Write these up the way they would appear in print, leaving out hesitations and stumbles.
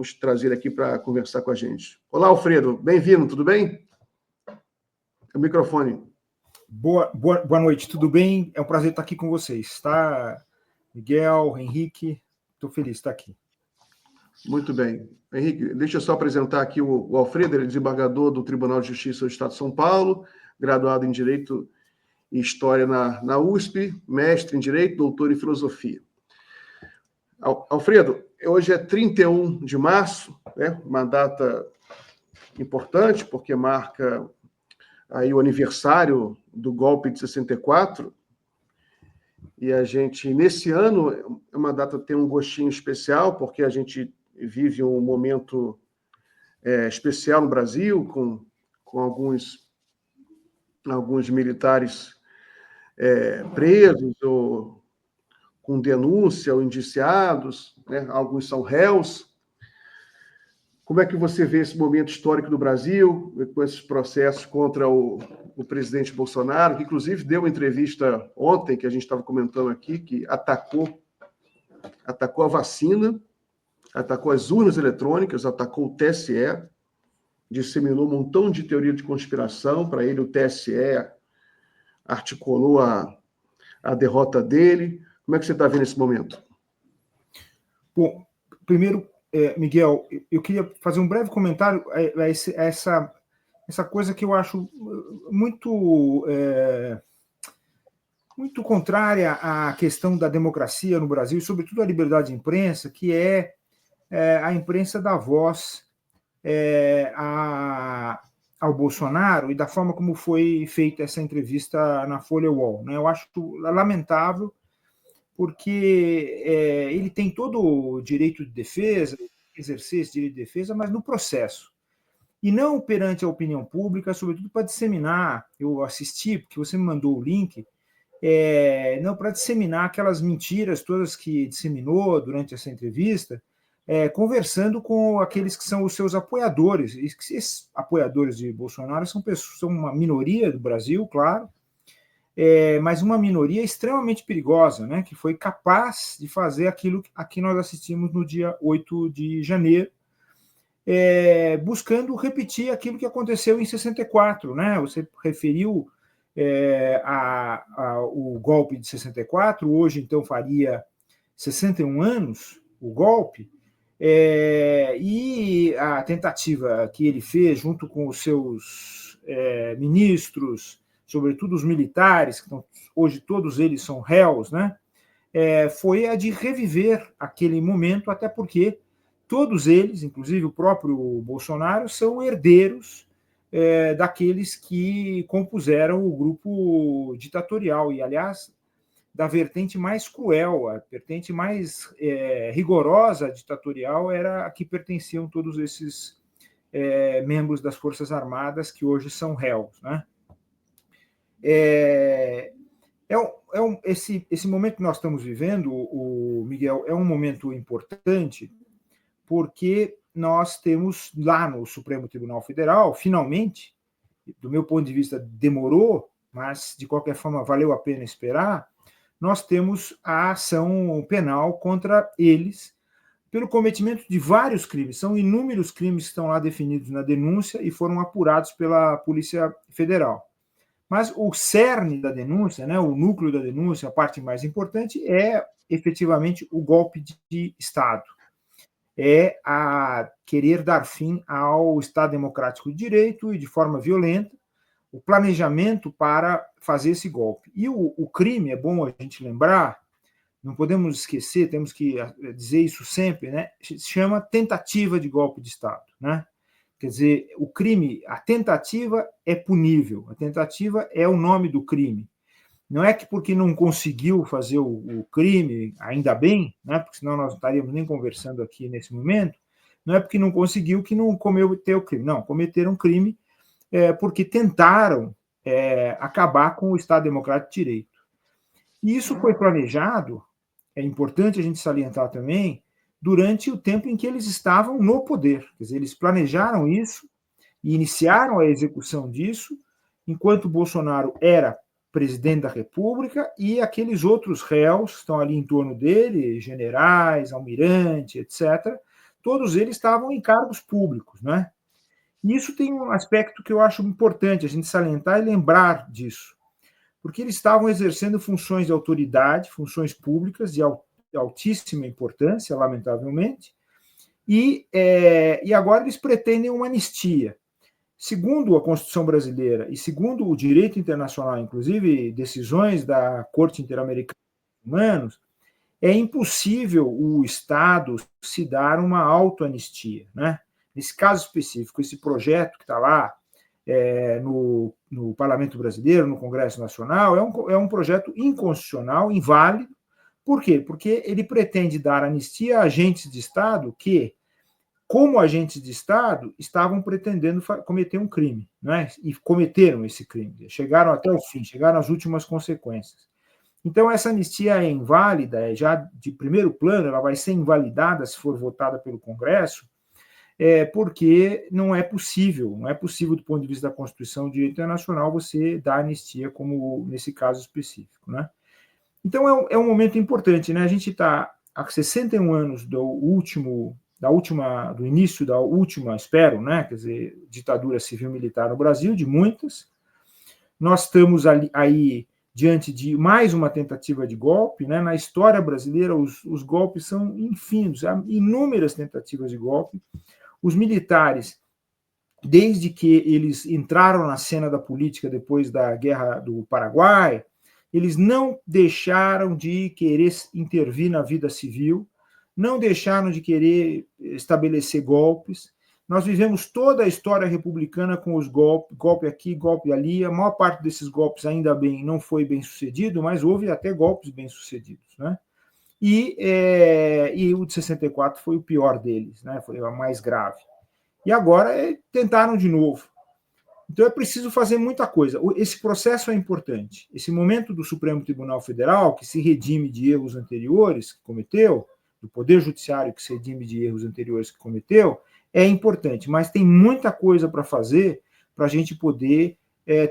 Vamos trazer ele aqui para conversar com a gente. Olá, Alfredo. Bem-vindo, tudo bem? O microfone. Boa noite, tudo bem? É um prazer estar aqui com vocês, tá? Miguel, Henrique, estou feliz de estar aqui. Muito bem. Henrique, deixa eu só apresentar aqui o Alfredo, ele é desembargador do Tribunal de Justiça do Estado de São Paulo, graduado em Direito e História na USP, mestre em Direito, doutor em Filosofia. Alfredo, hoje é 31 de março, né? Uma data importante, porque marca aí o aniversário do golpe de 64, e a gente, nesse ano, é uma data que tem um gostinho especial, porque a gente vive um momento especial no Brasil, com alguns militares presos, ou com denúncia, ou indiciados, né? Alguns são réus. Como é que você vê esse momento histórico do Brasil, com esses processos contra o presidente Bolsonaro, que inclusive deu uma entrevista ontem, que a gente estava comentando aqui, que atacou a vacina, atacou as urnas eletrônicas, atacou o TSE, disseminou um montão de teoria de conspiração. Para ele, o TSE articulou a derrota dele. Como é que você está vendo esse momento? Bom, primeiro, Miguel, eu queria fazer um breve comentário a essa coisa que eu acho muito contrária à questão da democracia no Brasil, e sobretudo a liberdade de imprensa, que é a imprensa dá voz ao Bolsonaro e da forma como foi feita essa entrevista na Folha UOL, né? Eu acho lamentável, porque ele tem todo o direito de defesa, exercer esse direito de defesa, mas no processo. E não perante a opinião pública, sobretudo para disseminar. Eu assisti, porque você me mandou o link, não para disseminar aquelas mentiras todas que disseminou durante essa entrevista, conversando com aqueles que são os seus apoiadores. E esses apoiadores de Bolsonaro são uma minoria do Brasil, claro, mas uma minoria extremamente perigosa, né, que foi capaz de fazer aquilo a que nós assistimos no dia 8 de janeiro, buscando repetir aquilo que aconteceu em 64. Né? Você referiu o golpe de 64, hoje então faria 61 anos o golpe, e a tentativa que ele fez junto com os seus ministros, sobretudo os militares, que hoje todos eles são réus, né? Foi a de reviver aquele momento, até porque todos eles, inclusive o próprio Bolsonaro, são herdeiros daqueles que compuseram o grupo ditatorial, e, aliás, da vertente mais cruel, a vertente mais rigorosa ditatorial era a que pertenciam todos esses membros das Forças Armadas que hoje são réus, né? Esse momento que nós estamos vivendo, o Miguel, é um momento importante, porque nós temos lá no Supremo Tribunal Federal, finalmente, do meu ponto de vista demorou, mas de qualquer forma valeu a pena esperar, nós temos a ação penal contra eles pelo cometimento de vários crimes. São inúmeros crimes que estão lá definidos na denúncia e foram apurados pela Polícia Federal. Mas o cerne da denúncia, né, o núcleo da denúncia, a parte mais importante, é efetivamente o golpe de Estado. É a querer dar fim ao Estado Democrático de Direito e, de forma violenta, o planejamento para fazer esse golpe. E o crime, é bom a gente lembrar, não podemos esquecer, temos que dizer isso sempre, né, se chama tentativa de golpe de Estado, né? Quer dizer, o crime, a tentativa é punível, a tentativa é o nome do crime. Não é que porque não conseguiu fazer o crime, ainda bem, né, porque senão nós não estaríamos nem conversando aqui nesse momento, não é porque não conseguiu que não cometeu o crime. Não, cometeram crime porque tentaram acabar com o Estado Democrático de Direito. E isso foi planejado, é importante a gente salientar também, durante o tempo em que eles estavam no poder. Quer dizer, eles planejaram isso e iniciaram a execução disso enquanto Bolsonaro era presidente da República e aqueles outros réus que estão ali em torno dele, generais, almirante, etc., todos eles estavam em cargos públicos, né? E isso tem um aspecto que eu acho importante a gente salientar e lembrar disso, porque eles estavam exercendo funções de autoridade, funções públicas de altíssima importância, lamentavelmente, e agora eles pretendem uma anistia. Segundo a Constituição brasileira e segundo o direito internacional, inclusive decisões da Corte Interamericana de Direitos Humanos, é impossível o Estado se dar uma autoanistia, né? Nesse caso específico, esse projeto que está lá no Parlamento Brasileiro, no Congresso Nacional, é um projeto inconstitucional, inválido. Por quê? Porque ele pretende dar anistia a agentes de Estado que, como agentes de Estado, estavam pretendendo cometer um crime, né? E cometeram esse crime, chegaram até o fim, chegaram às últimas consequências. Então, essa anistia é inválida, já de primeiro plano, ela vai ser invalidada se for votada pelo Congresso, porque não é possível do ponto de vista da Constituição e do direito internacional você dar anistia como nesse caso específico, né? Então é um momento importante, né? A gente está há 61 anos do início da última, espero, né? Quer dizer, ditadura civil-militar no Brasil, de muitas. Nós estamos aí diante de mais uma tentativa de golpe, né? Na história brasileira, os golpes são infinitos, há inúmeras tentativas de golpe. Os militares, desde que eles entraram na cena da política depois da Guerra do Paraguai, eles não deixaram de querer intervir na vida civil, não deixaram de querer estabelecer golpes. Nós vivemos toda a história republicana com os golpes, golpe aqui, golpe ali. A maior parte desses golpes, ainda bem, não foi bem sucedido, mas houve até golpes bem sucedidos, né? E o de 64 foi o pior deles, né? Foi o mais grave. E agora tentaram de novo. Então é preciso fazer muita coisa. Esse processo é importante. Esse momento do Supremo Tribunal Federal, que se redime de erros anteriores que cometeu, do Poder Judiciário que se redime de erros anteriores que cometeu, é importante, mas tem muita coisa para fazer para a gente poder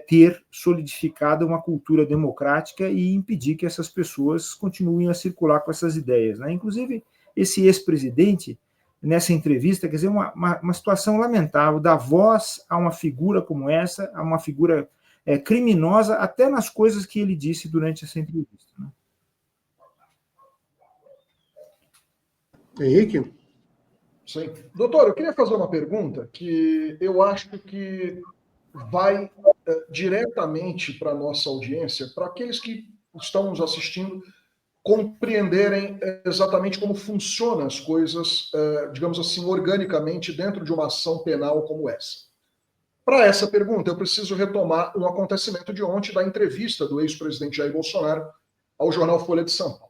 ter solidificada uma cultura democrática e impedir que essas pessoas continuem a circular com essas ideias, né? Inclusive, esse ex-presidente, nessa entrevista, quer dizer, uma situação lamentável, dar voz a uma figura como essa, a uma figura criminosa, até nas coisas que ele disse durante essa entrevista, né? Henrique? Sim. Doutor, eu queria fazer uma pergunta que eu acho que vai diretamente para a nossa audiência, para aqueles que estão nos assistindo compreenderem exatamente como funcionam as coisas, digamos assim, organicamente dentro de uma ação penal como essa. Para essa pergunta, eu preciso retomar um acontecimento de ontem da entrevista do ex-presidente Jair Bolsonaro ao jornal Folha de São Paulo.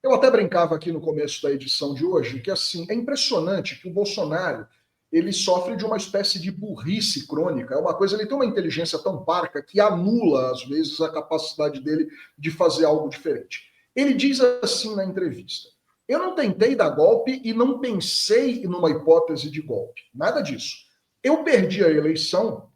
Eu até brincava aqui no começo da edição de hoje que, assim, é impressionante que o Bolsonaro ele sofre de uma espécie de burrice crônica. É uma coisa, ele tem uma inteligência tão parca que anula, às vezes, a capacidade dele de fazer algo diferente. Ele diz assim na entrevista: eu não tentei dar golpe e não pensei numa hipótese de golpe. Nada disso. Eu perdi a eleição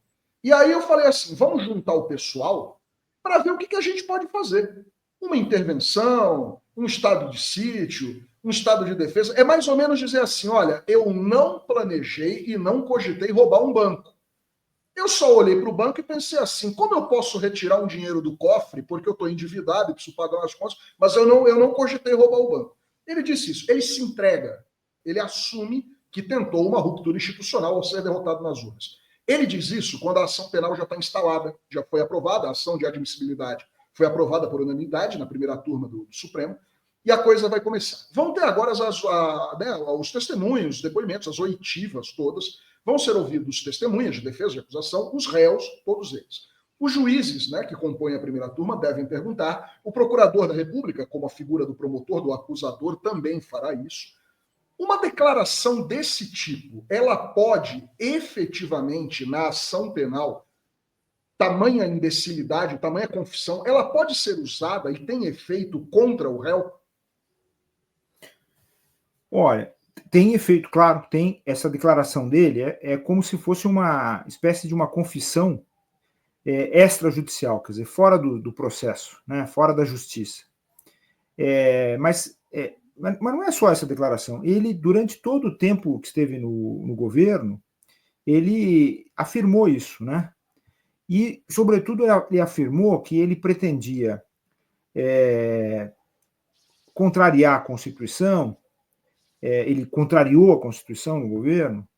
e aí eu falei assim, vamos juntar o pessoal para ver o que a gente pode fazer. Uma intervenção, um estado de sítio, um estado de defesa. É mais ou menos dizer assim, olha, eu não planejei e não cogitei roubar um banco. Eu só olhei para o banco e pensei assim, como eu posso retirar um dinheiro do cofre, porque eu estou endividado e preciso pagar umas contas, mas eu não cogitei roubar o banco. Ele disse isso, ele se entrega, ele assume que tentou uma ruptura institucional ao ser derrotado nas urnas. Ele diz isso quando a ação penal já está instalada, já foi aprovada, a ação de admissibilidade foi aprovada por unanimidade na primeira turma do Supremo, e a coisa vai começar. Vão ter agora os testemunhos, os depoimentos, as oitivas todas, vão ser ouvidos testemunhas de defesa, de acusação, os réus, todos eles. Os juízes, né, que compõem a primeira turma, devem perguntar, o procurador da República, como a figura do promotor, do acusador, também fará isso. Uma declaração desse tipo, ela pode efetivamente, na ação penal, tamanha imbecilidade, tamanha confissão, ela pode ser usada e tem efeito contra o réu? Olha, tem efeito, claro, tem. Essa declaração dele é como se fosse uma espécie de uma confissão extrajudicial, quer dizer, fora do processo, né, fora da justiça. Mas mas não é só essa declaração. Ele, durante todo o tempo que esteve no governo, ele afirmou isso, né? E, sobretudo, ele afirmou que ele pretendia contrariar a Constituição, ele contrariou a Constituição no governo,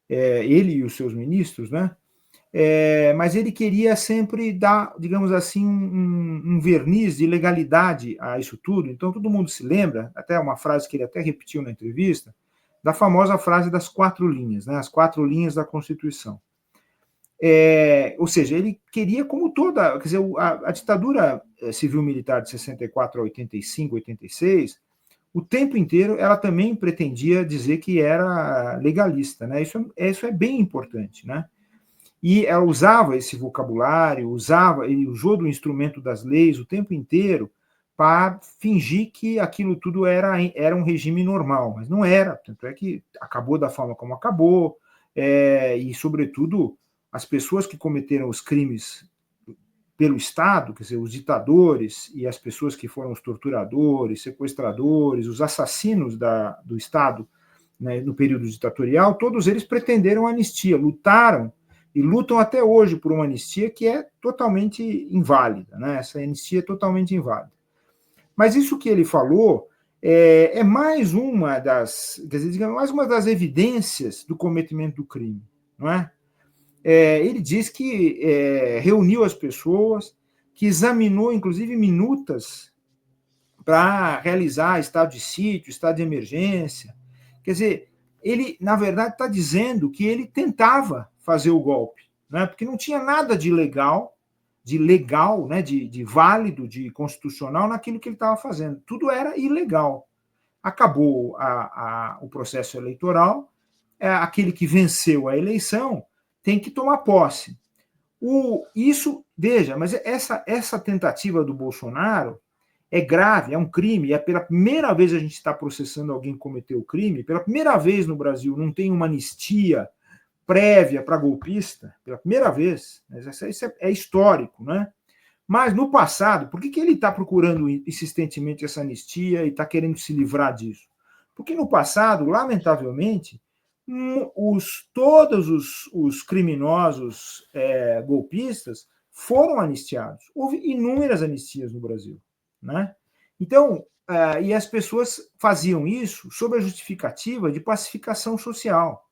ele e os seus ministros, né? Mas ele queria sempre dar, digamos assim, um verniz de legalidade a isso tudo. Então, todo mundo se lembra, até uma frase que ele até repetiu na entrevista, da famosa frase das 4 linhas, né? As 4 linhas da Constituição. Ou seja, ele queria, como toda, quer dizer, a ditadura civil-militar de 64 a 85, 86, o tempo inteiro ela também pretendia dizer que era legalista, né? Isso é bem importante, né? E ela usava esse vocabulário, ele usou do instrumento das leis o tempo inteiro para fingir que aquilo tudo era um regime normal, mas não era, tanto é que acabou da forma como acabou, e, sobretudo, as pessoas que cometeram os crimes pelo Estado, quer dizer, os ditadores e as pessoas que foram os torturadores, sequestradores, os assassinos do Estado, né, no período ditatorial, todos eles pretenderam anistia, lutaram e lutam até hoje por uma anistia que é totalmente inválida, né? Essa anistia é totalmente inválida. Mas isso que ele falou é mais uma das, quer dizer, digamos, mais uma das evidências do cometimento do crime, não é? Ele diz que reuniu as pessoas, que examinou, inclusive, minutas para realizar estado de sítio, estado de emergência. Quer dizer, ele, na verdade, está dizendo que ele tentava fazer o golpe, né? Porque não tinha nada de legal, né? de válido, de constitucional naquilo que ele estava fazendo. Tudo era ilegal. Acabou o processo eleitoral, aquele que venceu a eleição tem que tomar posse. Veja, mas essa tentativa do Bolsonaro é grave, é um crime, é pela primeira vez a gente está processando alguém que cometeu o crime, pela primeira vez no Brasil não tem uma anistia prévia para golpista, pela primeira vez, isso é histórico, né? Mas no passado, por que ele está procurando insistentemente essa anistia e está querendo se livrar disso? Porque no passado, lamentavelmente, todos os criminosos golpistas foram anistiados. Houve inúmeras anistias no Brasil, né? Então, e as pessoas faziam isso sob a justificativa de pacificação social,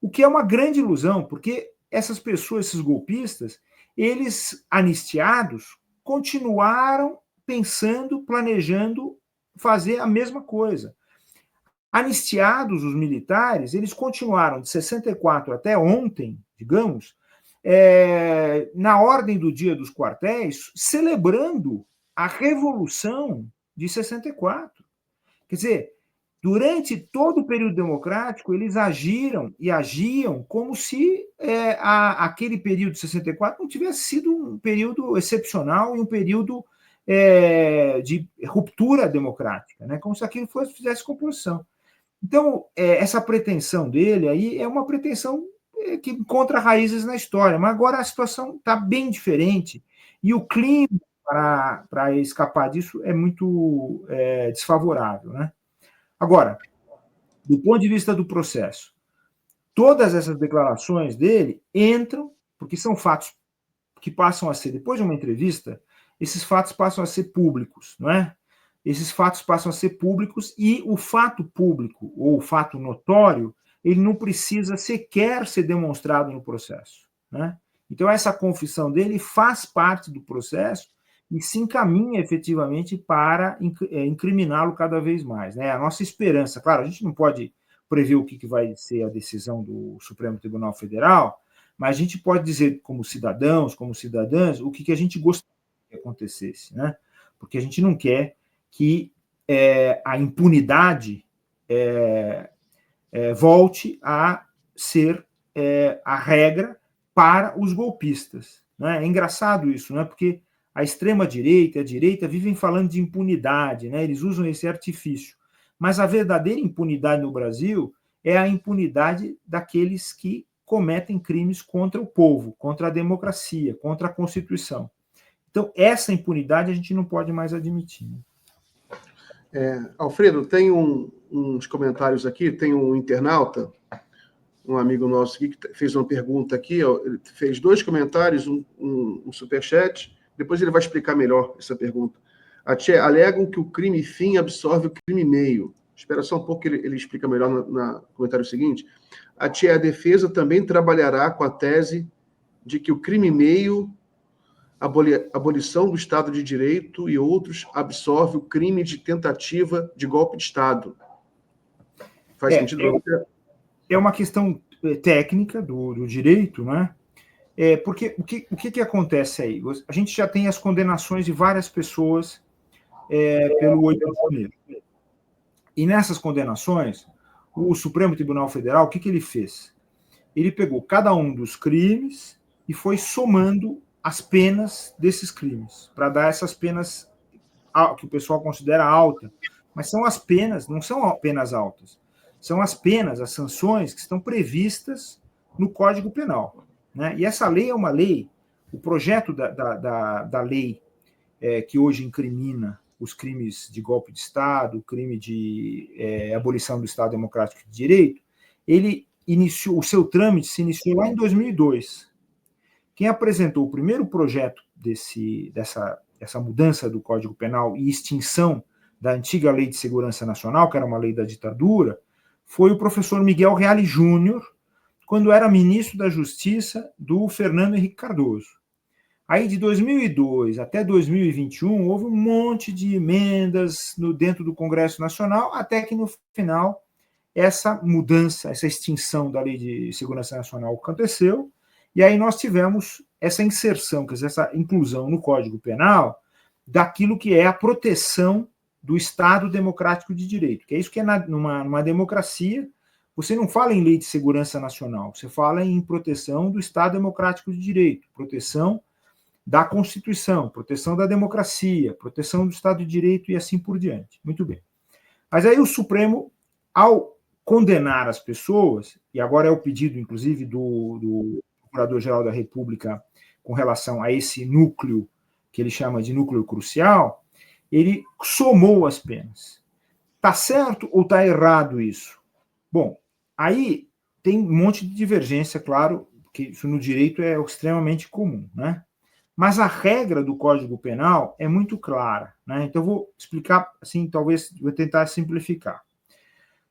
o que é uma grande ilusão, porque essas pessoas, esses golpistas, eles, anistiados, continuaram pensando, planejando fazer a mesma coisa. Anistiados os militares, eles continuaram de 64 até ontem, digamos, na ordem do dia dos quartéis, celebrando a Revolução de 64. Quer dizer, durante todo o período democrático, eles agiram e agiam como se aquele período de 64 não tivesse sido um período excepcional e um período de ruptura democrática, né? Como se aquilo fizesse composição. Então, essa pretensão dele aí é uma pretensão que encontra raízes na história, mas agora a situação está bem diferente e o clima para escapar disso é muito desfavorável, né? Agora, do ponto de vista do processo, todas essas declarações dele entram, porque são fatos que passam a ser, depois de uma entrevista, esses fatos passam a ser públicos, não é? Esses fatos passam a ser públicos e o fato público, ou o fato notório, ele não precisa sequer ser demonstrado no processo, né? Então, essa confissão dele faz parte do processo e se encaminha efetivamente para incriminá-lo cada vez mais, né? A nossa esperança, claro, a gente não pode prever o que vai ser a decisão do Supremo Tribunal Federal, mas a gente pode dizer, como cidadãos, como cidadãs, o que a gente gostaria que acontecesse, né? Porque a gente não quer que a impunidade volte a ser a regra para os golpistas, né? É engraçado isso, né? Porque a extrema-direita e a direita vivem falando de impunidade, né? Eles usam esse artifício. Mas a verdadeira impunidade no Brasil é a impunidade daqueles que cometem crimes contra o povo, contra a democracia, contra a Constituição. Então, essa impunidade a gente não pode mais admitir. Né? Alfredo, tem uns comentários aqui, tem um internauta, um amigo nosso aqui, que fez uma pergunta aqui, ó, ele fez 2 comentários, um superchat, depois ele vai explicar melhor essa pergunta. Alegam que o crime fim absorve o crime meio. Espera só um pouco que ele explica melhor no comentário seguinte. A defesa também trabalhará com a tese de que o crime meio, abolição do Estado de Direito e outros, absorve o crime de tentativa de golpe de Estado. Faz sentido para você? É uma questão técnica do direito, né? Porque o que acontece aí? A gente já tem as condenações de várias pessoas pelo 8 de janeiro. E nessas condenações, o Supremo Tribunal Federal, o que ele fez? Ele pegou cada um dos crimes e foi somando as penas desses crimes, para dar essas penas que o pessoal considera alta. Mas são as penas, não são penas altas, são as penas, as sanções que estão previstas no Código Penal. Né? E essa lei é uma lei, o projeto da lei que hoje incrimina os crimes de golpe de Estado, o crime de abolição do Estado Democrático de Direito, ele iniciou, o seu trâmite se iniciou lá em 2002. Quem apresentou o primeiro projeto dessa mudança do Código Penal e extinção da antiga Lei de Segurança Nacional, que era uma lei da ditadura, foi o professor Miguel Reale Júnior, quando era ministro da Justiça do Fernando Henrique Cardoso. Aí, de 2002 até 2021, houve um monte de emendas dentro do Congresso Nacional, até que, no final, essa mudança, essa extinção da Lei de Segurança Nacional aconteceu, e aí nós tivemos essa inserção, quer dizer, essa inclusão no Código Penal daquilo que é a proteção do Estado Democrático de Direito, que é isso que é numa democracia. Você não fala em Lei de Segurança Nacional, você fala em proteção do Estado Democrático de Direito, proteção da Constituição, proteção da democracia, proteção do Estado de Direito e assim por diante. Muito bem. Mas aí o Supremo, ao condenar as pessoas, e agora é o pedido, inclusive, do Procurador-Geral da República com relação a esse núcleo, que ele chama de núcleo crucial, ele somou as penas. Está certo ou está errado isso? Bom, aí tem um monte de divergência, claro, que isso no direito é extremamente comum, né? Mas a regra do Código Penal é muito clara, né? Então, eu vou explicar, assim, talvez, vou tentar simplificar.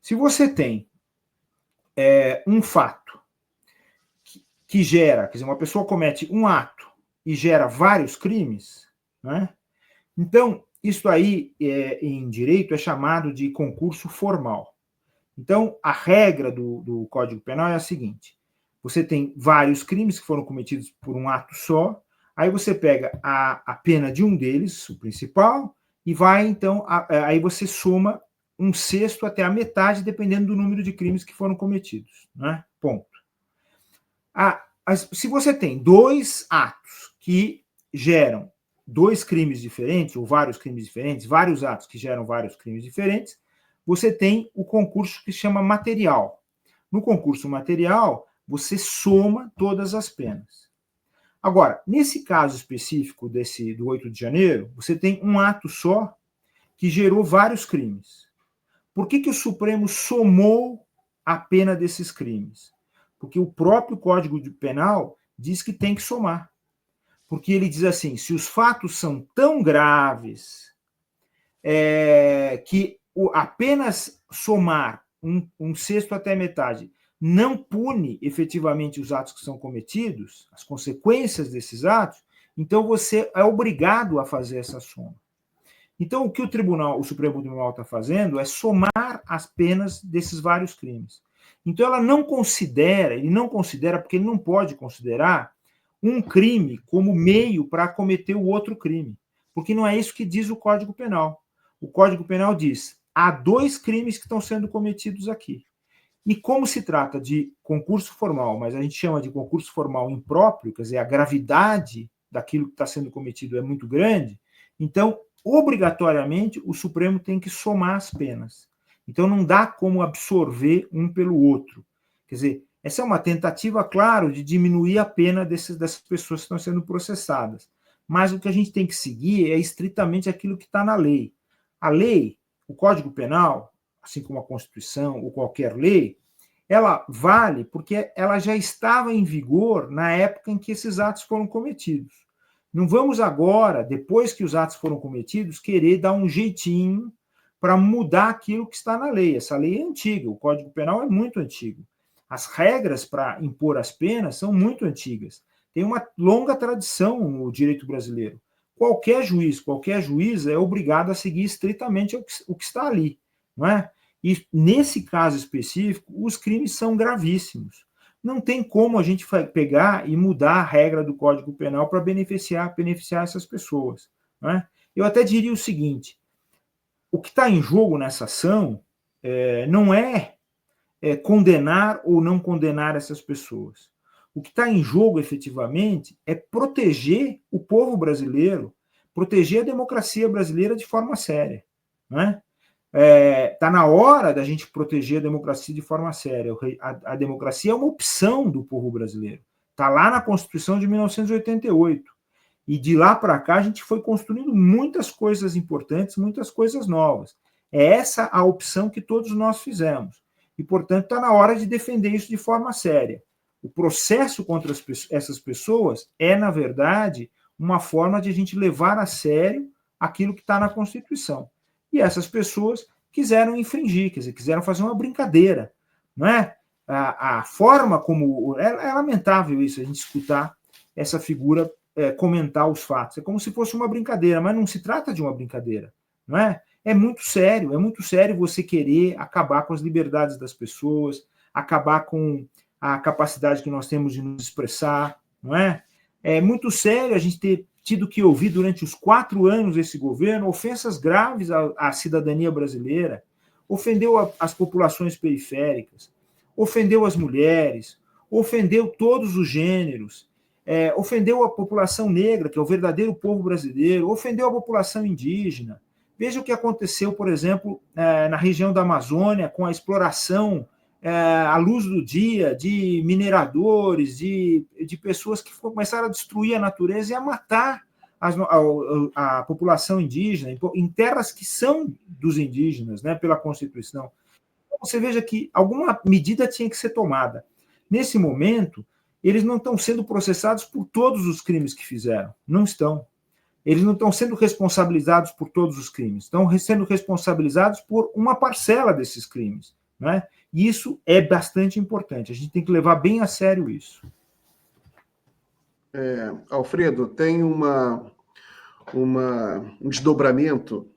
Se você tem um fato que gera, quer dizer, uma pessoa comete um ato e gera vários crimes, né? Então, isso aí, em direito, é chamado de concurso formal. Então, a regra do Código Penal é a seguinte: você tem vários crimes que foram cometidos por um ato só. Aí você pega a pena de um deles, o principal, e vai, então, aí você soma um sexto até a metade, dependendo do número de crimes que foram cometidos. Né? Ponto. Se você tem 2 atos que geram 2 crimes diferentes, ou vários crimes diferentes, vários atos que geram vários crimes diferentes, você tem o concurso que se chama material. No concurso material, você soma todas as penas. Agora, nesse caso específico do 8 de janeiro, você tem um ato só que gerou vários crimes. Por que o Supremo somou a pena desses crimes? Porque o próprio Código Penal diz que tem que somar. Porque ele diz assim, se os fatos são tão graves que apenas somar um sexto até metade não pune efetivamente os atos que são cometidos, as consequências desses atos, então você é obrigado a fazer essa soma. Então, o que o Supremo Tribunal está fazendo é somar as penas desses vários crimes. Então, ele não considera, porque ele não pode considerar um crime como meio para cometer o outro crime, porque não é isso que diz o Código Penal. O Código Penal diz, há 2 crimes que estão sendo cometidos aqui. E como se trata de concurso formal, mas a gente chama de concurso formal impróprio, quer dizer, a gravidade daquilo que está sendo cometido é muito grande, então, obrigatoriamente, o Supremo tem que somar as penas. Então, não dá como absorver um pelo outro. Quer dizer, essa é uma tentativa, claro, de diminuir a pena dessas pessoas que estão sendo processadas. Mas o que a gente tem que seguir é estritamente aquilo que está na lei. A lei, o Código Penal, assim como a Constituição ou qualquer lei, ela vale porque ela já estava em vigor na época em que esses atos foram cometidos. Não vamos agora, depois que os atos foram cometidos, querer dar um jeitinho para mudar aquilo que está na lei. Essa lei é antiga, o Código Penal é muito antigo. As regras para impor as penas são muito antigas. Tem uma longa tradição no direito brasileiro. Qualquer juiz, qualquer juíza é obrigado a seguir estritamente o que está ali, não é? E nesse caso específico, os crimes são gravíssimos. Não tem como a gente pegar e mudar a regra do Código Penal para beneficiar essas pessoas, não é? Eu até diria o seguinte: o que está em jogo nessa ação não é condenar ou não condenar essas pessoas. O que está em jogo, efetivamente, é proteger o povo brasileiro, proteger a democracia brasileira de forma séria. Não é? Está na hora da gente proteger a democracia de forma séria. A democracia é uma opção do povo brasileiro. Está lá na Constituição de 1988. E de lá para cá a gente foi construindo muitas coisas importantes, muitas coisas novas. É essa a opção que todos nós fizemos. E, portanto, está na hora de defender isso de forma séria. O processo contra essas pessoas é, na verdade, uma forma de a gente levar a sério aquilo que está na Constituição. E essas pessoas quiseram infringir, quer dizer, quiseram fazer uma brincadeira, não é? A forma como... É lamentável isso, a gente escutar essa figura comentar os fatos. É como se fosse uma brincadeira, mas não se trata de uma brincadeira, não é? É muito sério você querer acabar com as liberdades das pessoas, acabar com a capacidade que nós temos de nos expressar, não é? É muito sério a gente ter tido que ouvir durante os 4 anos desse governo ofensas graves à cidadania brasileira, ofendeu as populações periféricas, ofendeu as mulheres, ofendeu todos os gêneros, ofendeu a população negra, que é o verdadeiro povo brasileiro, ofendeu a população indígena. Veja o que aconteceu, por exemplo, na região da Amazônia, com a exploração à luz do dia de mineradores, de pessoas que começaram a destruir a natureza e a matar a população indígena em terras que são dos indígenas, né, pela Constituição. Então, você veja que alguma medida tinha que ser tomada. Nesse momento, eles não estão sendo processados por todos os crimes que fizeram. Não estão. Eles não estão sendo responsabilizados por todos os crimes. Estão sendo responsabilizados por uma parcela desses crimes, né? E isso é bastante importante. A gente tem que levar bem a sério isso. Alfredo, tem um desdobramento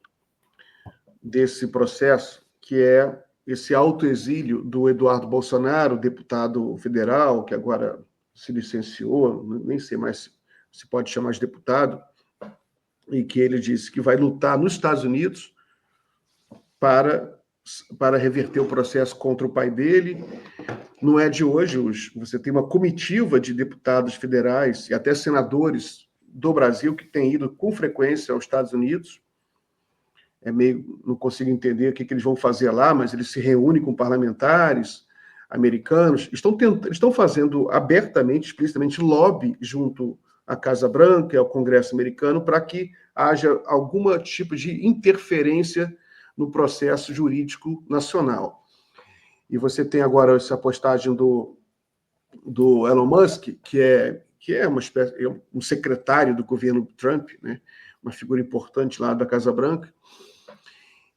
desse processo, que é esse autoexílio do Eduardo Bolsonaro, deputado federal, que agora se licenciou, nem sei mais se pode chamar de deputado, e que ele disse que vai lutar nos Estados Unidos para reverter o processo contra o pai dele. Não é de hoje, você tem uma comitiva de deputados federais e até senadores do Brasil que têm ido com frequência aos Estados Unidos. Não consigo entender o que eles vão fazer lá, mas eles se reúnem com parlamentares americanos, estão fazendo abertamente, explicitamente, lobby junto à Casa Branca e ao Congresso americano para que haja algum tipo de interferência no processo jurídico nacional. E você tem agora essa postagem do Elon Musk, que é uma espécie, um secretário do governo Trump, né? Uma figura importante lá da Casa Branca,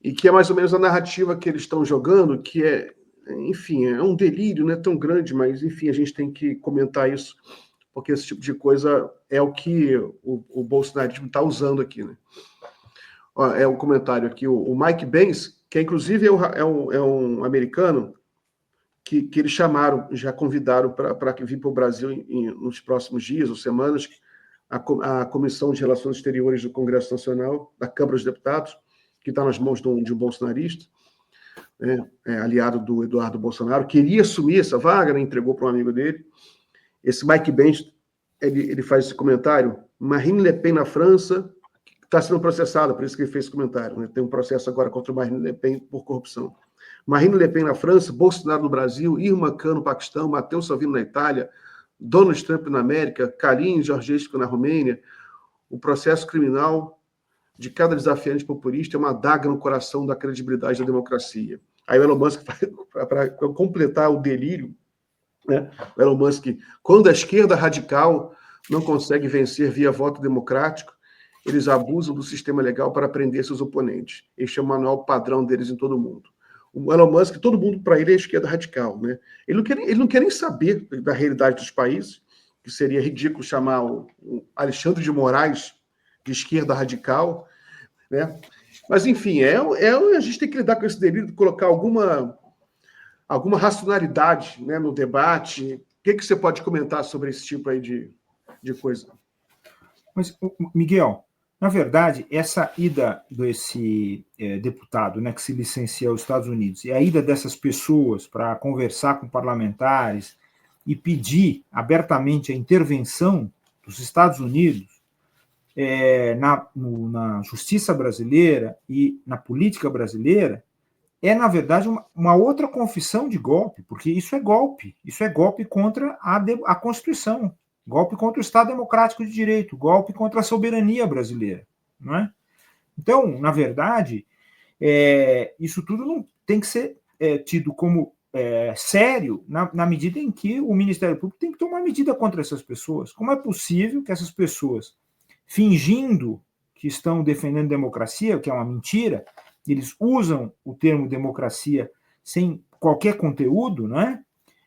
e que é mais ou menos a narrativa que eles estão jogando, que enfim, é um delírio, não é tão grande, mas, enfim, a gente tem que comentar isso, porque esse tipo de coisa é o que o bolsonarismo está usando aqui, né? É um comentário aqui, o Mike Pence, que inclusive é um americano, que eles já convidaram para vir para o Brasil nos próximos dias ou semanas, a Comissão de Relações Exteriores do Congresso Nacional, da Câmara dos Deputados, que está nas mãos de um bolsonarista, né, aliado do Eduardo Bolsonaro, queria assumir essa vaga, né, entregou para um amigo dele. Esse Mike Pence, ele faz esse comentário: Marine Le Pen na França está sendo processada, por isso que ele fez esse comentário, né? Tem um processo agora contra Marine Le Pen por corrupção. Marine Le Pen na França, Bolsonaro no Brasil, Irma Khan no Paquistão, Matteo Salvini na Itália, Donald Trump na América, Kalin Georgescu na Romênia. O processo criminal de cada desafiante populista é uma adaga no coração da credibilidade da democracia. Aí o Elon Musk, para completar o delírio, né? O Elon Musk, quando a esquerda radical não consegue vencer via voto democrático, eles abusam do sistema legal para prender seus oponentes. Este é o manual padrão deles em todo o mundo. O Elon Musk, todo mundo para ele é esquerda radical, né? Ele não quer nem saber da realidade dos países, que seria ridículo chamar o Alexandre de Moraes de esquerda radical, né? Mas, enfim, a gente tem que lidar com esse delírio, colocar alguma racionalidade, né, no debate. O que você pode comentar sobre esse tipo aí de coisa? Mas, Miguel, na verdade, essa ida desse deputado, né, que se licencia aos Estados Unidos, e a ida dessas pessoas para conversar com parlamentares e pedir abertamente a intervenção dos Estados Unidos na justiça brasileira e na política brasileira, na verdade, uma outra confissão de golpe, porque isso é golpe contra a Constituição, golpe contra o Estado Democrático de Direito, golpe contra a soberania brasileira, não é? Então, na verdade, isso tudo não tem que ser tido como sério na medida em que o Ministério Público tem que tomar medida contra essas pessoas. Como é possível que essas pessoas, fingindo que estão defendendo democracia, o que é uma mentira, eles usam o termo democracia sem qualquer conteúdo, não é?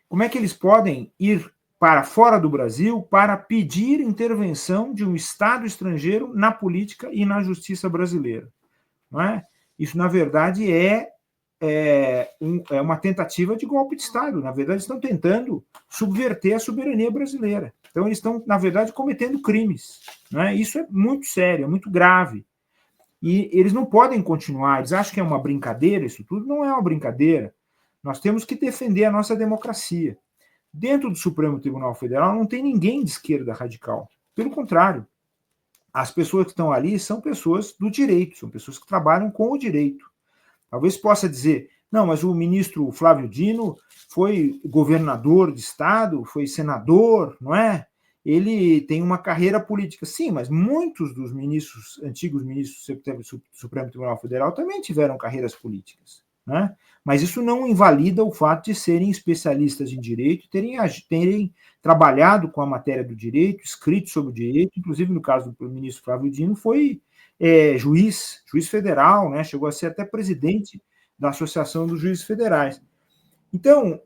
Como é que eles podem ir para fora do Brasil para pedir intervenção de um Estado estrangeiro na política e na justiça brasileira? Não é? Isso, na verdade, é uma tentativa de golpe de Estado. Na verdade, estão tentando subverter a soberania brasileira. Então, eles estão, na verdade, cometendo crimes. Não é? Isso é muito sério, é muito grave. E eles não podem continuar, eles acham que é uma brincadeira, isso tudo não é uma brincadeira. Nós temos que defender a nossa democracia. Dentro do Supremo Tribunal Federal não tem ninguém de esquerda radical. Pelo contrário, as pessoas que estão ali são pessoas do direito, são pessoas que trabalham com o direito. Talvez possa dizer, não, mas o ministro Flávio Dino foi governador de estado, foi senador, não é? Ele tem uma carreira política. Sim, mas muitos dos antigos ministros do Supremo Tribunal Federal também tiveram carreiras políticas, né? Mas isso não invalida o fato de serem especialistas em direito, terem trabalhado com a matéria do direito, escrito sobre o direito, inclusive no caso do ministro Flávio Dino, foi juiz federal, né? Chegou a ser até presidente da Associação dos Juízes Federais. Então,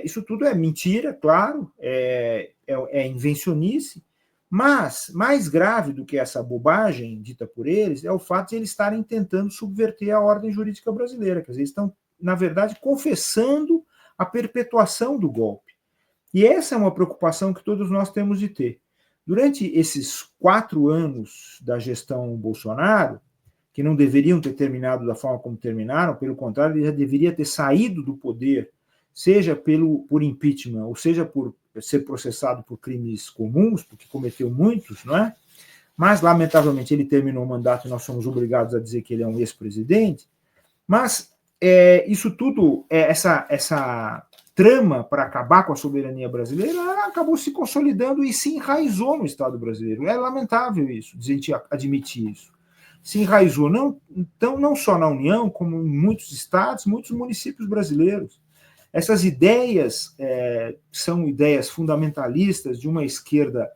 isso tudo é mentira, claro, é invencionice, mas mais grave do que essa bobagem dita por eles é o fato de eles estarem tentando subverter a ordem jurídica brasileira, quer dizer, eles estão, na verdade, confessando a perpetuação do golpe. E essa é uma preocupação que todos nós temos de ter. Durante esses 4 anos da gestão Bolsonaro, que não deveriam ter terminado da forma como terminaram, pelo contrário, ele já deveria ter saído do poder, seja por impeachment, ou seja por ser processado por crimes comuns, porque cometeu muitos, não é? Mas, lamentavelmente, ele terminou o mandato e nós somos obrigados a dizer que ele é um ex-presidente. Mas isso tudo, essa trama para acabar com a soberania brasileira, ela acabou se consolidando e se enraizou no Estado brasileiro. É lamentável isso, a gente admitir isso. Se enraizou não só na União, como em muitos estados, muitos municípios brasileiros. Essas ideias são ideias fundamentalistas de uma esquerda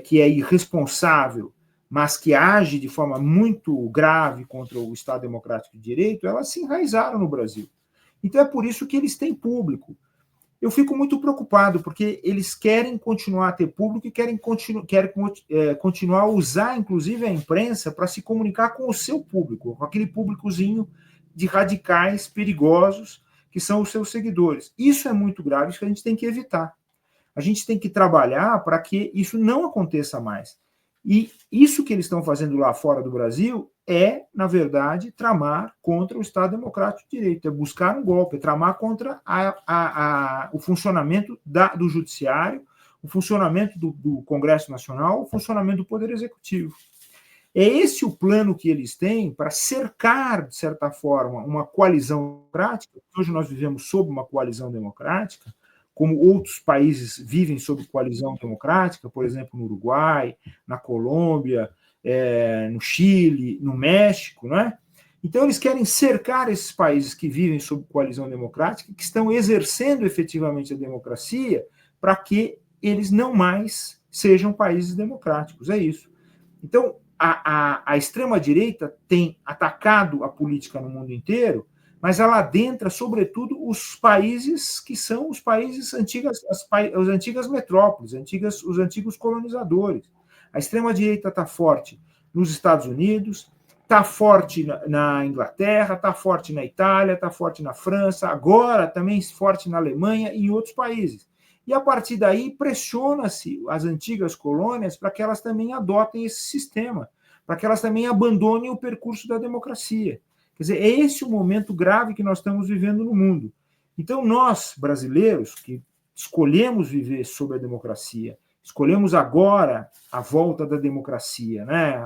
que é irresponsável, mas que age de forma muito grave contra o Estado Democrático de Direito, elas se enraizaram no Brasil. Então é por isso que eles têm público. Eu fico muito preocupado, porque eles querem continuar a ter público e querem continuar a usar, inclusive, a imprensa para se comunicar com o seu público, com aquele públicozinho de radicais perigosos que são os seus seguidores. Isso é muito grave, isso que a gente tem que evitar. A gente tem que trabalhar para que isso não aconteça mais. E isso que eles estão fazendo lá fora do Brasil é, na verdade, tramar contra o Estado Democrático de Direito, é buscar um golpe, é tramar contra o funcionamento do Judiciário, o funcionamento do Congresso Nacional, o funcionamento do Poder Executivo. É esse o plano que eles têm para cercar, de certa forma, uma coalizão democrática. Hoje nós vivemos sob uma coalizão democrática, como outros países vivem sob coalizão democrática, por exemplo, no Uruguai, na Colômbia, no Chile, no México, não é? Então, eles querem cercar esses países que vivem sob coalizão democrática, que estão exercendo efetivamente a democracia, para que eles não mais sejam países democráticos. É isso. Então, a extrema-direita tem atacado a política no mundo inteiro, mas ela adentra, sobretudo, os países que são os países antigas, as antigas metrópoles, os antigos colonizadores. A extrema-direita está forte nos Estados Unidos, está forte na Inglaterra, está forte na Itália, está forte na França, agora também forte na Alemanha e em outros países. E, a partir daí, pressiona-se as antigas colônias para que elas também adotem esse sistema, para que elas também abandonem o percurso da democracia. Quer dizer, é esse o momento grave que nós estamos vivendo no mundo. Então, nós, brasileiros, que escolhemos viver sob a democracia, escolhemos agora a volta da democracia, né,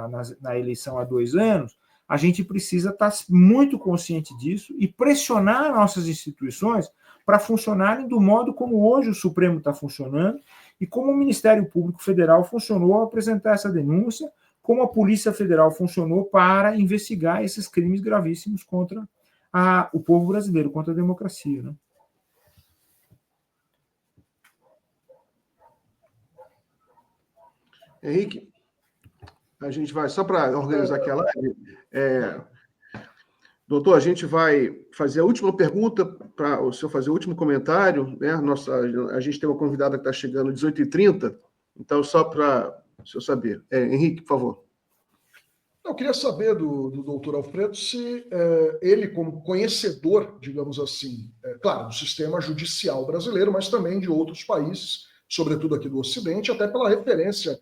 na eleição há 2 anos, a gente precisa estar muito consciente disso e pressionar nossas instituições para funcionarem do modo como hoje o Supremo está funcionando e como o Ministério Público Federal funcionou ao apresentar essa denúncia, como a Polícia Federal funcionou para investigar esses crimes gravíssimos contra o povo brasileiro, contra a democracia, né? Henrique, a gente vai, só para organizar aqui a live, doutor, a gente vai fazer a última pergunta para o senhor fazer o último comentário, né? A gente tem uma convidada que está chegando às 18h30, então só para o senhor saber. Henrique, por favor. Eu queria saber do doutor Alfredo se ele, como conhecedor, digamos assim, claro, do sistema judicial brasileiro, mas também de outros países, sobretudo aqui do Ocidente, até pela referência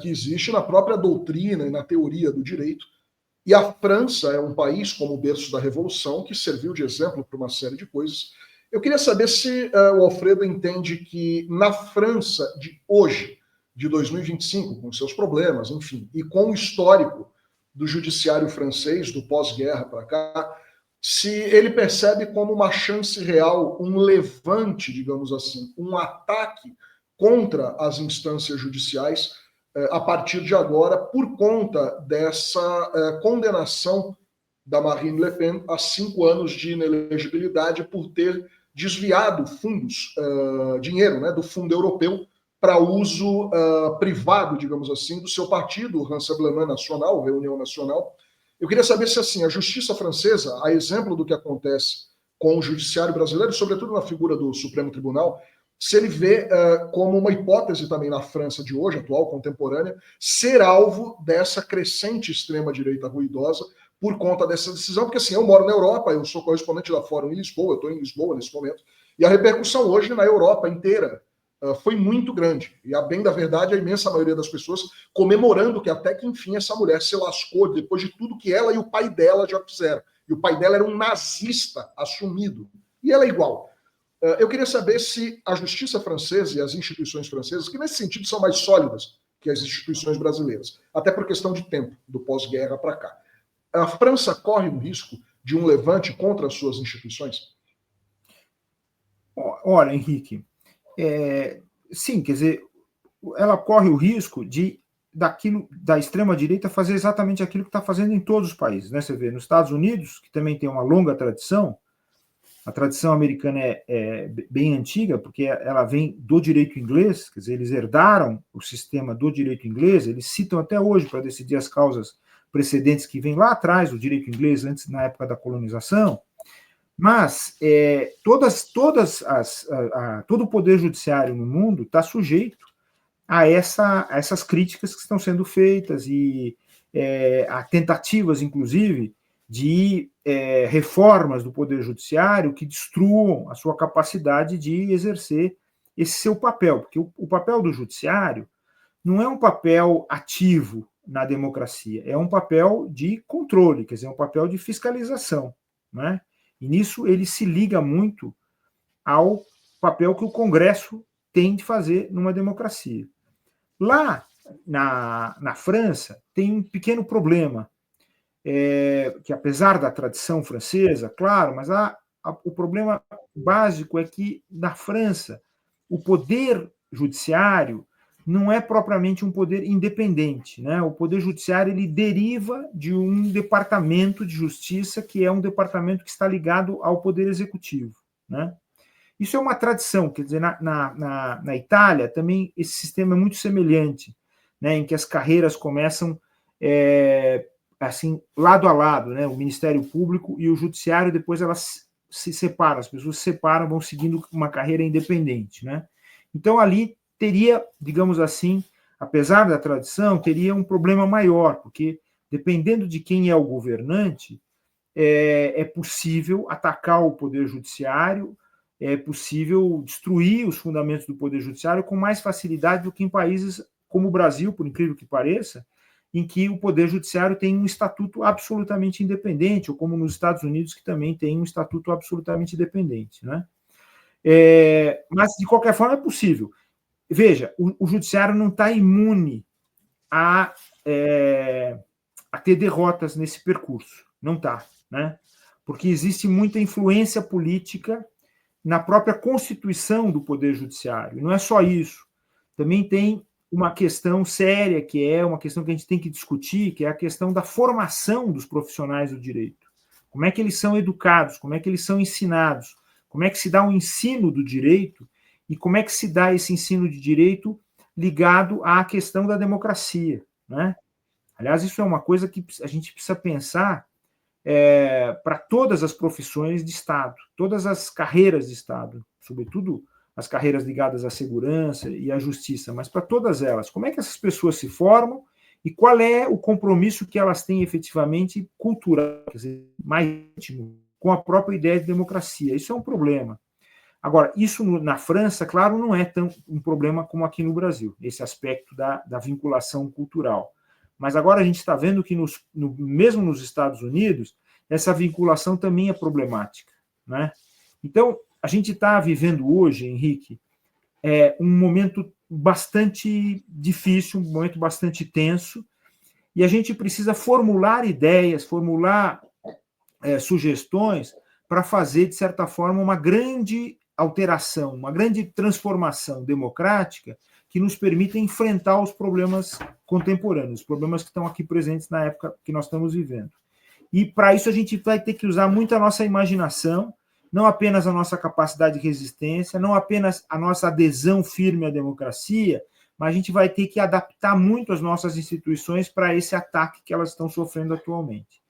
que existe na própria doutrina e na teoria do direito. E a França é um país, como o berço da Revolução, que serviu de exemplo para uma série de coisas. Eu queria saber se o Alfredo entende que na França de hoje, de 2025, com seus problemas, enfim, e com o histórico do judiciário francês, do pós-guerra para cá, se ele percebe como uma chance real, um levante, digamos assim, um ataque contra as instâncias judiciais a partir de agora, por conta dessa condenação da Marine Le Pen a 5 anos de inelegibilidade por ter desviado fundos, dinheiro, né, do fundo europeu para uso privado, digamos assim, do seu partido, o Rassemblement National, Reunião Nacional. Eu queria saber se, assim, a justiça francesa, a exemplo do que acontece com o judiciário brasileiro, sobretudo na figura do Supremo Tribunal, se ele vê como uma hipótese também na França de hoje, atual, contemporânea, ser alvo dessa crescente extrema-direita ruidosa por conta dessa decisão, porque assim, eu moro na Europa, eu sou correspondente da Fórum em Lisboa, eu estou em Lisboa nesse momento, e a repercussão hoje na Europa inteira foi muito grande. E, a bem da verdade, a imensa maioria das pessoas comemorando que até que, enfim, essa mulher se lascou depois de tudo que ela e o pai dela já fizeram. E o pai dela era um nazista assumido. E ela é igual. Eu queria saber se a justiça francesa e as instituições francesas, que nesse sentido são mais sólidas que as instituições brasileiras, até por questão de tempo, do pós-guerra para cá, a França corre o risco de um levante contra as suas instituições? Olha, Henrique, sim, quer dizer, ela corre o risco da extrema-direita fazer exatamente aquilo que está fazendo em todos os países, né? Você vê, nos Estados Unidos, que também tem uma longa tradição, a tradição americana é bem antiga, porque ela vem do direito inglês, quer dizer, eles herdaram o sistema do direito inglês, eles citam até hoje para decidir as causas precedentes que vêm lá atrás do direito inglês, antes, na época da colonização, mas todo o poder judiciário no mundo está sujeito a essas críticas que estão sendo feitas e a tentativas, inclusive, de reformas do Poder Judiciário que destruam a sua capacidade de exercer esse seu papel, porque o papel do Judiciário não é um papel ativo na democracia, é um papel de controle, quer dizer, é um papel de fiscalização, né? E nisso ele se liga muito ao papel que o Congresso tem de fazer numa democracia. Lá na França tem um pequeno problema, que apesar da tradição francesa, claro, mas o problema básico é que na França o poder judiciário não é propriamente um poder independente, né? O Poder Judiciário ele deriva de um departamento de justiça que é um departamento que está ligado ao Poder Executivo, né? Isso é uma tradição, quer dizer, na Itália também esse sistema é muito semelhante, né? Em que as carreiras começam assim, lado a lado, né? O Ministério Público e o Judiciário, depois elas se separam, as pessoas se separam, vão seguindo uma carreira independente, né? Então ali teria, digamos assim, apesar da tradição, teria um problema maior, porque dependendo de quem é o governante, é possível atacar o Poder Judiciário, é possível destruir os fundamentos do Poder Judiciário com mais facilidade do que em países como o Brasil, por incrível que pareça, em que o Poder Judiciário tem um estatuto absolutamente independente, ou como nos Estados Unidos, que também tem um estatuto absolutamente independente, né? Mas, de qualquer forma, é possível. Veja, o Judiciário não está imune a ter derrotas nesse percurso. Não está, né? Porque existe muita influência política na própria constituição do Poder Judiciário. E não é só isso. Também tem uma questão séria, que é uma questão que a gente tem que discutir, que é a questão da formação dos profissionais do direito. Como é que eles são educados? Como é que eles são ensinados? Como é que se dá um ensino do direito? E como é que se dá esse ensino de direito ligado à questão da democracia, né? Aliás, isso é uma coisa que a gente precisa pensar para todas as profissões de Estado, todas as carreiras de Estado, sobretudo as carreiras ligadas à segurança e à justiça, mas para todas elas. Como é que essas pessoas se formam e qual é o compromisso que elas têm efetivamente cultural, quer dizer, mais íntimo, com a própria ideia de democracia? Isso é um problema. Agora, isso na França, claro, não é tão um problema como aqui no Brasil, esse aspecto da vinculação cultural. Mas agora a gente está vendo que, mesmo nos Estados Unidos, essa vinculação também é problemática, né? Então, a gente está vivendo hoje, Henrique, um momento bastante difícil, um momento bastante tenso, e a gente precisa formular ideias, formular sugestões para fazer, de certa forma, uma grande alteração, uma grande transformação democrática que nos permita enfrentar os problemas contemporâneos, os problemas que estão aqui presentes na época que nós estamos vivendo. E, para isso, a gente vai ter que usar muito a nossa imaginação, não apenas a nossa capacidade de resistência, não apenas a nossa adesão firme à democracia, mas a gente vai ter que adaptar muito as nossas instituições para esse ataque que elas estão sofrendo atualmente.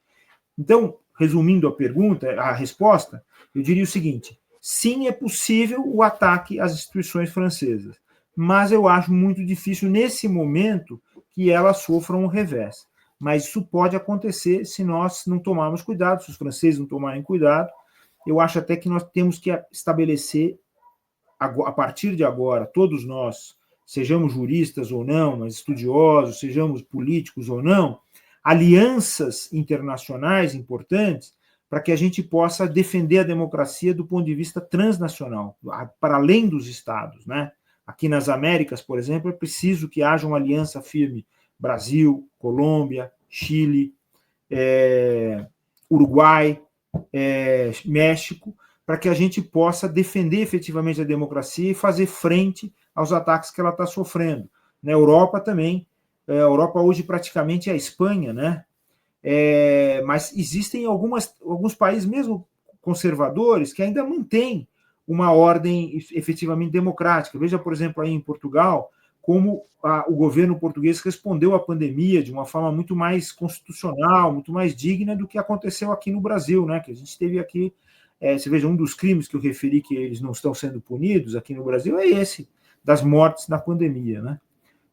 Então, resumindo a pergunta, a resposta, eu diria o seguinte: sim, é possível o ataque às instituições francesas, mas eu acho muito difícil, nesse momento, que elas sofram um revés. Mas isso pode acontecer se nós não tomarmos cuidado, se os franceses não tomarem cuidado. Eu acho até que nós temos que estabelecer, a partir de agora, todos nós, sejamos juristas ou não, mas estudiosos, sejamos políticos ou não, alianças internacionais importantes para que a gente possa defender a democracia do ponto de vista transnacional, para além dos estados, né? Aqui nas Américas, por exemplo, é preciso que haja uma aliança firme Brasil, Colômbia, Chile, Uruguai, México, para que a gente possa defender efetivamente a democracia e fazer frente aos ataques que ela está sofrendo. Na Europa também, a Europa hoje praticamente é a Espanha, né? Mas existem alguns países, mesmo conservadores, que ainda mantêm uma ordem efetivamente democrática. Veja, por exemplo, aí em Portugal, como o governo português respondeu à pandemia de uma forma muito mais constitucional, muito mais digna do que aconteceu aqui no Brasil, né? Que a gente teve aqui, você veja, um dos crimes que eu referi que eles não estão sendo punidos aqui no Brasil é esse, das mortes na pandemia, né?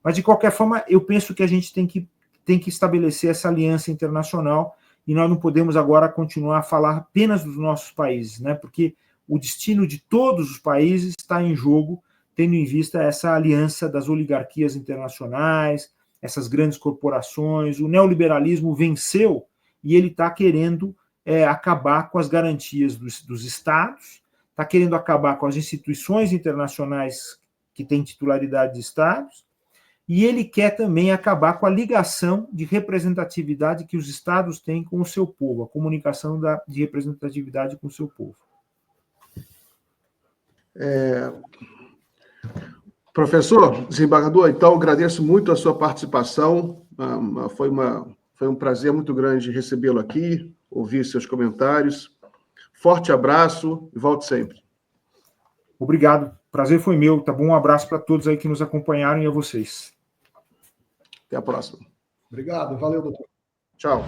Mas, de qualquer forma, eu penso que a gente tem que estabelecer essa aliança internacional e nós não podemos agora continuar a falar apenas dos nossos países, né? Porque o destino de todos os países está em jogo, tendo em vista essa aliança das oligarquias internacionais, essas grandes corporações. O neoliberalismo venceu e ele está querendo acabar com as garantias dos estados, está querendo acabar com as instituições internacionais que têm titularidade de estados, e ele quer também acabar com a ligação de representatividade que os estados têm com o seu povo, a comunicação de representatividade com o seu povo. Professor, desembargador, então agradeço muito a sua participação. Foi um prazer muito grande recebê-lo aqui, ouvir seus comentários. Forte abraço e volte sempre. Obrigado. Prazer foi meu, tá bom? Um abraço para todos aí que nos acompanharam e a vocês. Até a próxima. Obrigado. Valeu, doutor. Tchau.